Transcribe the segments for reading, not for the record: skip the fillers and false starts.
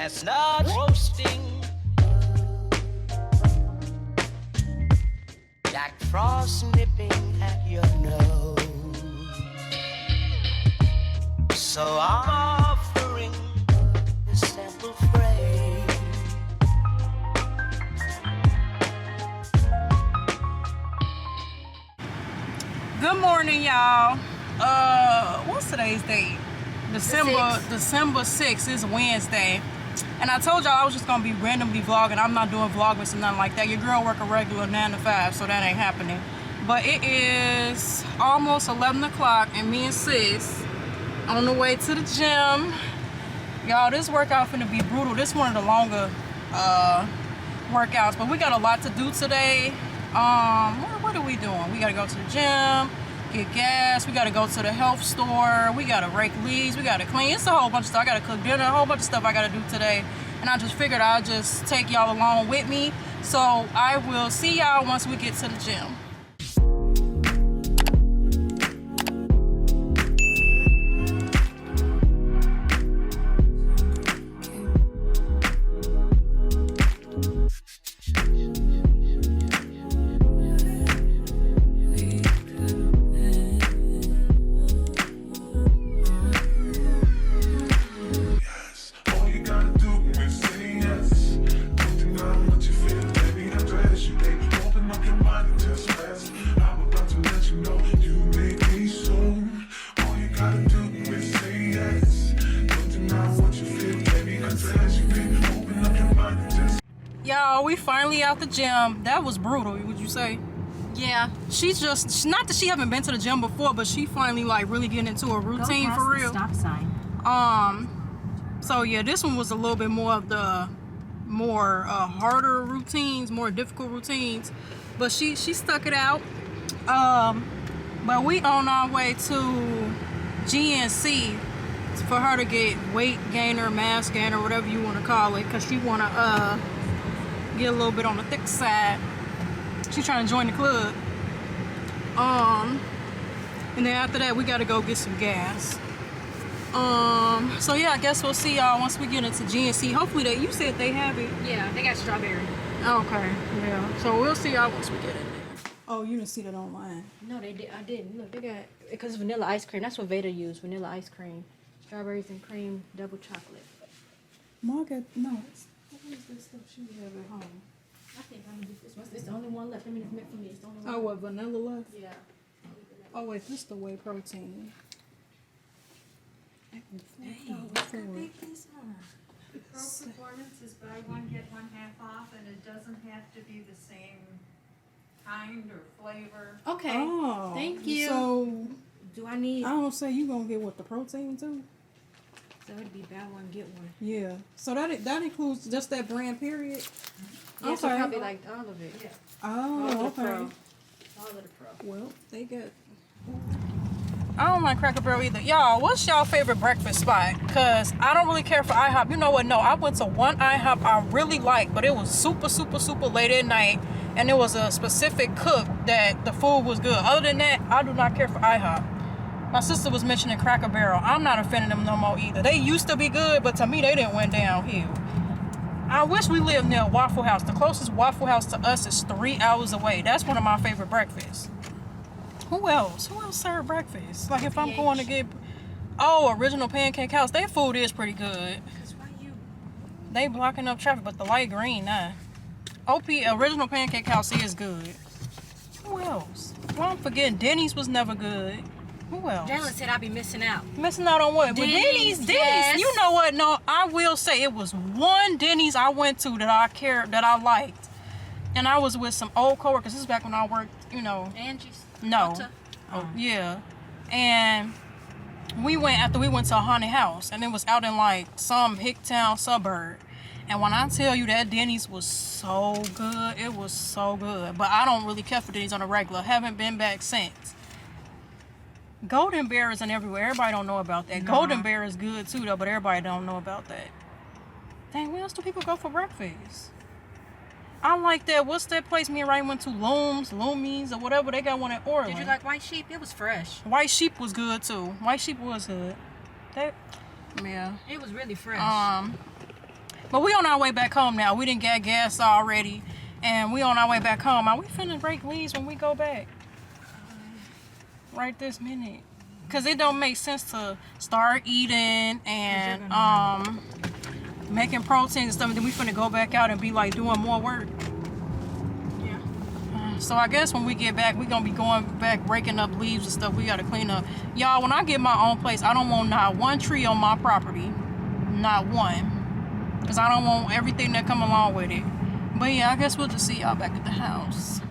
chestnut roasting, Jack Frost nipping at your nose. So I'm offering this simple phrase. Good morning, y'all. What's today's date? December 6th is Wednesday. And I told y'all I was just gonna be randomly vlogging. I'm not doing vlogmas and nothing like that. Your girl work a regular 9 to 5, so that ain't happening. But it is almost 11 o'clock and me and sis on the way to the gym. Y'all, this workout finna be brutal. This one of the longer workouts, but we got a lot to do today. What are we doing? We gotta go to the gym, get gas, we gotta go to the health store, we gotta rake leaves, we gotta clean. It's a whole bunch of stuff. I gotta cook dinner, a whole bunch of stuff I gotta do today. And I just figured I'll just take y'all along with me. So I will see y'all once we get to the gym. Y'all, we finally out the gym. That was brutal, would you say? Yeah. She's just, not that she haven't been to the gym before, but she finally like really getting into a routine for real. Stop sign. So yeah, this one was a little bit more of the harder routines, more difficult routines, but she stuck it out. But we on our way to GNC for her to get weight gainer, mass gainer, whatever you want to call it, because she want to get a little bit on the thick side. She's trying to join the club. And then after that we got to go get some gas. So yeah, I guess we'll see y'all once we get into GNC. Hopefully you said they have it. Yeah, they got strawberry. Okay, yeah. So we'll see y'all once we get in there. Oh, you didn't see that online? No, they did. I didn't. Look, they got, because it's vanilla ice cream. That's what Veda used, vanilla ice cream. Strawberries and cream, double chocolate. Margaret, no. What is this stuff she have at home? I think I'm gonna do this one. It's the only one left. I mean, it's meant for me. It's the only one. Oh, what, vanilla left? Yeah. Oh, wait, this is the whey protein. How big these are? Pro Performance is buy one, get one half off, and it doesn't have to be the same kind or flavor. Okay. Oh, Thank you. So, Do I need? I don't say you gonna get what, the protein too? So it'd be buy one, get one. Yeah. So that includes just that brand, period? Yeah, so Okay. probably like all of it. Yeah. Oh, All of the okay. pro. All of the pro. Well, they got... I don't like Cracker Barrel either. Y'all, what's y'all favorite breakfast spot? Because I don't really care for IHOP. You know what? No, I went to one IHOP I really liked, but it was super, super, super late at night. And it was a specific cook that the food was good. Other than that, I do not care for IHOP. My sister was mentioning Cracker Barrel. I'm not a fan of them no more either. They used to be good, but to me, they didn't went downhill. I wish we lived near Waffle House. The closest Waffle House to us is 3 hours away. That's one of my favorite breakfasts. Who else? Who else serve breakfast? Like if I'm going to get... Oh, Original Pancake House. Their food is pretty good. They blocking up traffic, but the light green, nah. Original Pancake House is good. Who else? Well, I'm forgetting. Denny's was never good. Who else? Jalen said I'd be missing out. Missing out on what? Denny's, Denny's. yes. You know what? No, I will say it was one Denny's I went to that I liked. And I was with some old coworkers. This is back when I worked, you know. Angie's. No. Delta? Oh, yeah. And after we went to a haunted house, and it was out in like some Hicktown suburb. And when I tell you that Denny's was so good, it was so good. But I don't really care for Denny's on a regular. Haven't been back since. Golden Bear isn't everywhere. Everybody don't know about that. No. Golden Bear is good too though, but everybody don't know about that. Dang, where else do people go for breakfast? I like that. What's that place me and Ryan went to? Loomies, or whatever. They got one at Orland. Did you like White Sheep? It was fresh. White Sheep was good too. White Sheep was good. Yeah. It was really fresh. But we on our way back home now. We didn't get gas already. And we on our way back home. Are we finna break leaves when we go back? Right this minute. Cause it don't make sense to start eating and making protein and stuff, and then we finna go back out and be like doing more work. Yeah. So I guess when we get back, we gonna be going back breaking up leaves and stuff we gotta clean up. Y'all, when I get my own place, I don't want not one tree on my property. Not one. Cause I don't want everything that come along with it. But yeah, I guess we'll just see y'all back at the house.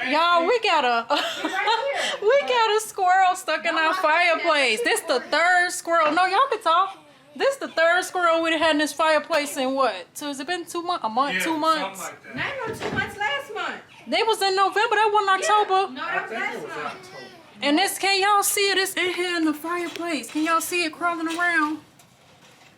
Y'all, we got a squirrel stuck in our fireplace. This the third squirrel. No, y'all can talk. This the third squirrel we had in this fireplace in what? So has it been 2 months? A month? Yeah, 2 months? Something like that. No, 2 months last month. They was in November. That wasn't October. No, that was last month. And this, can y'all see it? It's in here in the fireplace. Can y'all see it crawling around?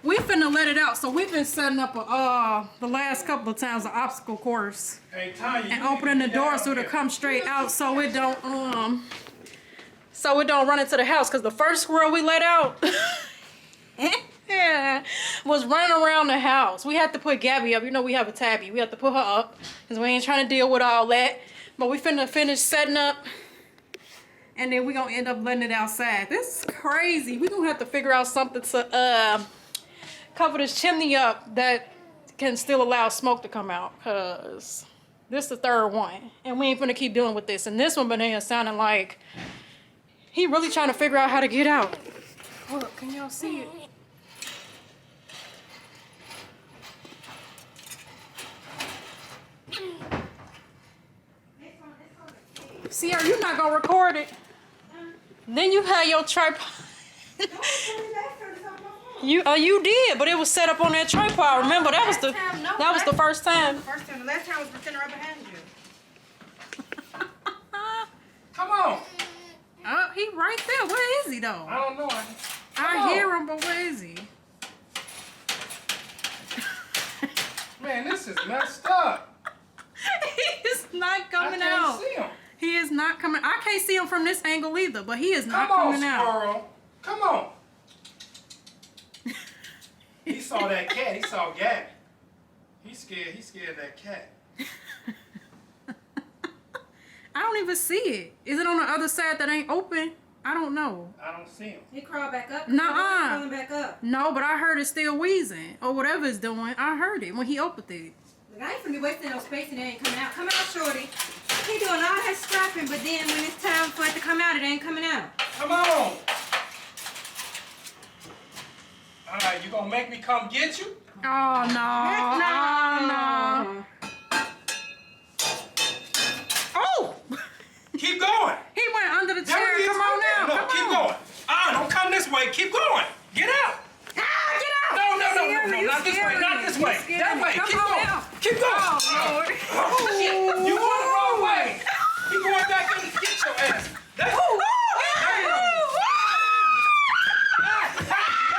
We finna let it out. So we've been setting up the last couple of times an obstacle course. Hey, Tanya, and opening the door so it'll come straight out so it don't run into the house. Cause the first squirrel we let out was running around the house. We had to put Gabby up. You know we have a tabby. We have to put her up because we ain't trying to deal with all that. But we finna finish setting up and then we're gonna end up letting it outside. This is crazy. We're gonna have to figure out something to cover this chimney up that can still allow smoke to come out, because this is the third one and we ain't gonna keep dealing with this. And this one been here sounding like he really trying to figure out how to get out. Hold up, can y'all see it? Sierra, you're not gonna record it. Then you had your tripod. You did, but it was set up on that tripod. Remember, that was the first time. The last time was sitting right behind you. Come on. Oh, he right there. Where is he though? I don't know. I hear him, but where is he? Man, this is messed up. He is not coming I out. can't see him. He is not coming. I can't see him from this angle either, but he is not Come on, coming out. Squirrel. Come on. He saw that cat. He saw Gabby. He's scared. He's scared of that cat. I don't even see it. Is it on the other side that ain't open? I don't know. I don't see him. He crawled back up. Nuh-uh. Crawling back up. No, but I heard it still wheezing or whatever it's doing. I heard it when he opened it. Look, I ain't finna be wasting no space and it ain't coming out. Come out, shorty. He doing all that strapping, but then when it's time for it to come out, it ain't coming out. Come on. All right, you gonna make me come get you? Oh no! No. Oh! Keep going. He went under the There chair. he is. Come on now. No, Come keep on. going. Don't come this way. Keep going. Get out. Ah, get out! No, You not this way. scared Not me. this You way. scared That me. way. Come Keep on going. now. Keep going. Oh, Lord. You going the wrong way. You going back in to get your ass. That's He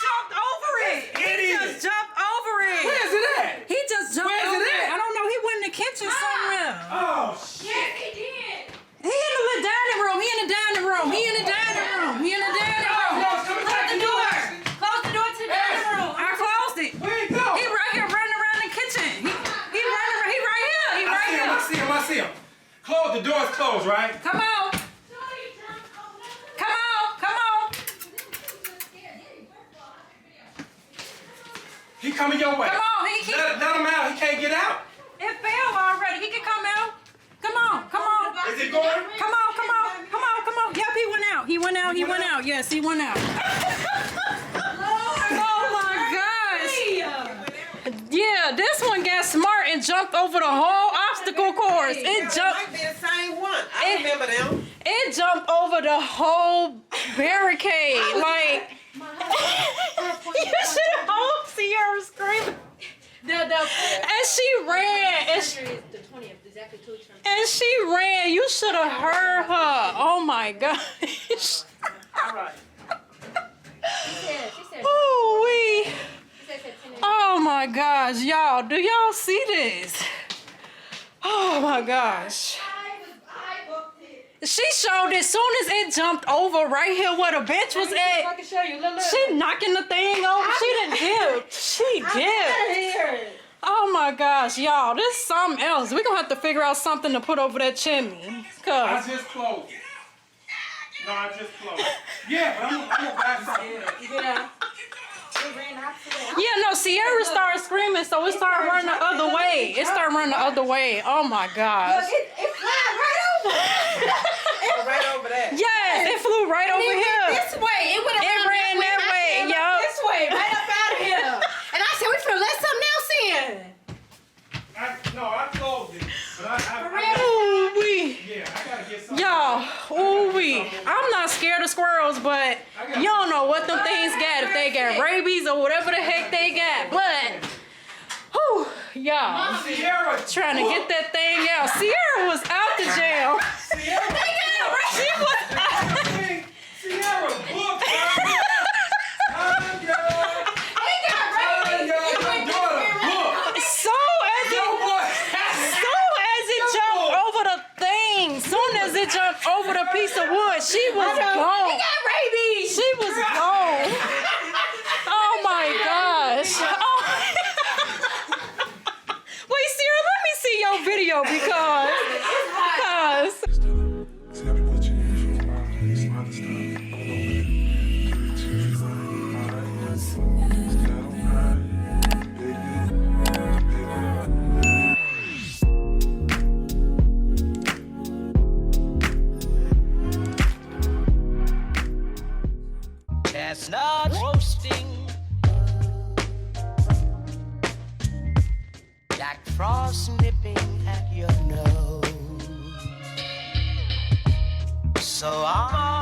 jumped over it. He Idiot. just jumped over it. Where's it at? He just jumped Where's over it it. at? I don't know. He went in the kitchen somewhere. Oh, shit. Yes, he did. He in the little dining room. He in the dining room. He in the dining room. He in the dining room. No, it's coming back Close the to door. you. Close the door to the dining room. I closed it. Where you go? He right here running around the kitchen. He running. He right here. He right here. I see him. Close. The door's closed, right? Come on. Come on. Come on. He coming your way. Come on. He Let him out. He can't get out. It failed already. He can come out. Come on. Come on. Is he going? Come on. Come on. Come on. Come on. Yep, he went out. He went out. He went out. Yes, he went out. Oh my gosh. Yeah, this one got smart and jumped over the whole obstacle course. It jumped. Might be the same one. I remember them. It jumped over the whole barricade. Like, you should have heard Sierra screaming. And she ran. And she, The 20th, exactly 2 weeks from and she ran. You should have heard her. Oh my gosh. All right. She said, Ooh wee. she said 10 Oh my gosh, y'all. Do y'all see this? Oh my gosh. She showed as soon as it jumped over right here where the bench was I at. can show you. Look. She knocking the thing over. She done dipped. She dipped. Here. Oh my gosh, y'all. This is something else. We're gonna have to figure out something to put over that chimney. I Cause just closed it. No, I just closed it. Yeah, but I'm gonna buy something. Yeah. It ran opposite way. yeah, no, Sierra started screaming, so it started running the other way. It started running the other way. Oh my gosh. It flied right over. Right over there. Yes, it flew right over here. This way. It went It around ran that way, yup. This way, right up out of here. And I said, we finna let something else in. I closed it, but Ooh wee. yeah, I gotta get something. Y'all, ooh wee. I'm not scared of squirrels, but you don't know what them things got. If they got rabies or whatever the heck they got. But, whew, y'all. Sierra, Trying to get that thing out. Sierra was out the jail. Sierra, She was out. Sierra, book. It jumped over the piece of wood. She was gone. He got rabies. She was gone. Oh my gosh. Oh. Wait, Sierra, let me see your video because chestnut roasting, Jack Frost nipping at your nose. So I